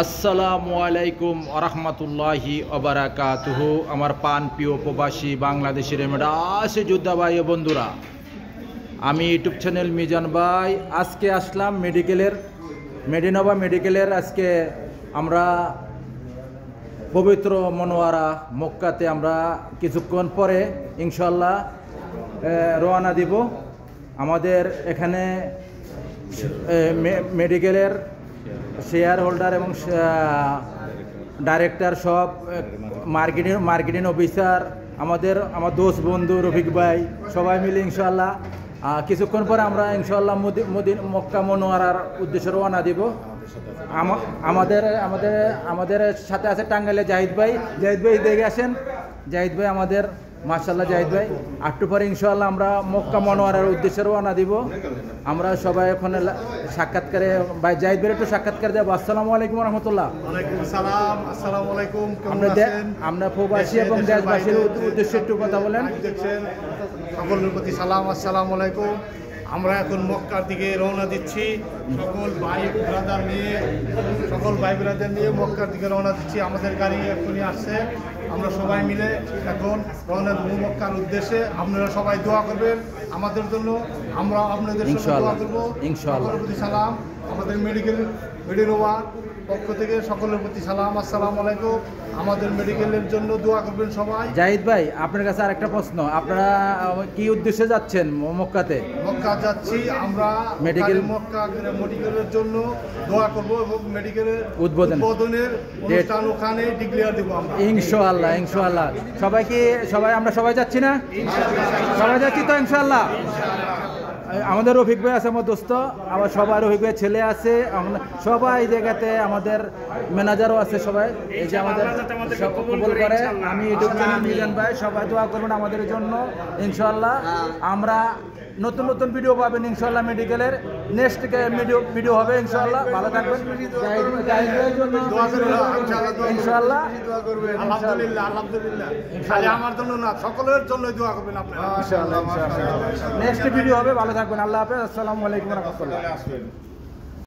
আসসালামু আলাইকুম আরহামতুল্লাহি ওবারাকাতুহু। আমার পান প্রিয় প্রবাসী বাংলাদেশের মেডাসে যোদ্ধা ভাই ও বন্ধুরা, আমি ইউটিউব চ্যানেল মিজান ভাই আজকে আসলাম মেডিনোভা মেডিকেলের। আজকে আমরা পবিত্র মনোয়ারা মক্কাতে আমরা কিছুক্ষণ পরে ইনশাল্লাহ রওনা দিব। আমাদের এখানে মেডিকেলের শেয়ার হোল্ডার এবং ডাইরেক্টর সব মার্কেটিং অফিসার আমার দোস্ত বন্ধু রফিক ভাই সবাই মিলে ইনশাল্লাহ কিছুক্ষণ পরে আমরা ইনশাল্লাহ মক্কা মনোয়ারার উদ্দেশ্যে রওনা দিব। আমাদের সাথে আছে টাঙ্গাইলে জাহিদ ভাই দেখে আসেন। জাহিদ ভাই আমাদের মাশাআল্লাহ, জাহিদ ভাই একটু পরে ইনশাআল্লাহ আমরা মক্কা মনোয়ারার উদ্দেশ্যে রওনা দিব। আমরা সবাই ওখানে সাক্ষাৎকারে ভাই জাহিদ ভাই একটু সাক্ষাৎকার দেব। আসসালামু আলাইকুম রহমতুল্লাহ। ওয়ালাইকুম সালাম। আসসালামু আলাইকুম। কেমন আছেন? আমরা প্রবাসী এবং দেশবাসীর উদ্দেশ্যে একটু কথা বলেন। দেখছেন, সকলের প্রতি সালাম, আসসালামু আলাইকুম। আমরা এখন মক্কার দিকে রওনা দিচ্ছি। সকল ভাই ব্রাদার নিয়ে মক্কার দিকে রওনা দিচ্ছি। আমাদের গাড়ি এখনই আসছে। আমরা সবাই মিলে এখন রওনা দেব মক্কার উদ্দেশ্যে। আপনারা সবাই দোয়া করবেন আমাদের জন্য, আমরা আপনাদের জন্য দোয়া করব ইনশাআল্লাহ। সকলের প্রতি সালাম। আমাদের মেডিনোভা পক্ষ থেকে সকলের প্রতি সালাম, আসসালামু আলাইকুম। আমাদের মেডিকেলের জন্য দোয়া করবেন সবাই। জাহিদ ভাই, আপনার কাছে আরেকটা প্রশ্ন, আপনারা কি উদ্দেশ্যে যাচ্ছেন মক্কাতে? মক্কা যাচ্ছি আমরা মেডিকেলের জন্য দোয়া করব এবং মেডিকেলের উদ্বোধনের অনুষ্ঠান ওখানে ডিক্লেয়ার দেব আমরা ইনশাআল্লাহ। আমরা সবাই যাচ্ছি না? সবাই যাচ্ছি তো ইনশাআল্লাহ। আমাদের রফিক ভাই আছে, আমার দোস্ত, আবার সবাই রফিক ভাই ছেলে আছে, সবাই জায়গাতে আমাদের ম্যানেজারও আছে। সবাই এই যে আমাদের কবুল করে। আমি ইউটিউব চ্যানেল মিজান ভাই, সবাই দোয়া করবেন আমাদের জন্য ইনশাআল্লাহ। আমরা নতুন ভিডিও পাবেন ইনশাআল্লাহ। মেডিকেলের নেক্সট ভিডিও হবে ইনশাআল্লাহ। ভালো থাকবেন ইনশাআল্লাহ। আলহামদুলিল্লাহ। খালি আমার জন্য না, সকলের জন্য দোয়া করবেন আপনারা ইনশাআল্লাহ। নেক্সট ভিডিও হবে, ভালো থাকবেন। আল্লাহ হাফেজ। আসসালামু আলাইকুম ওয়া রাহমাতুল্লাহ।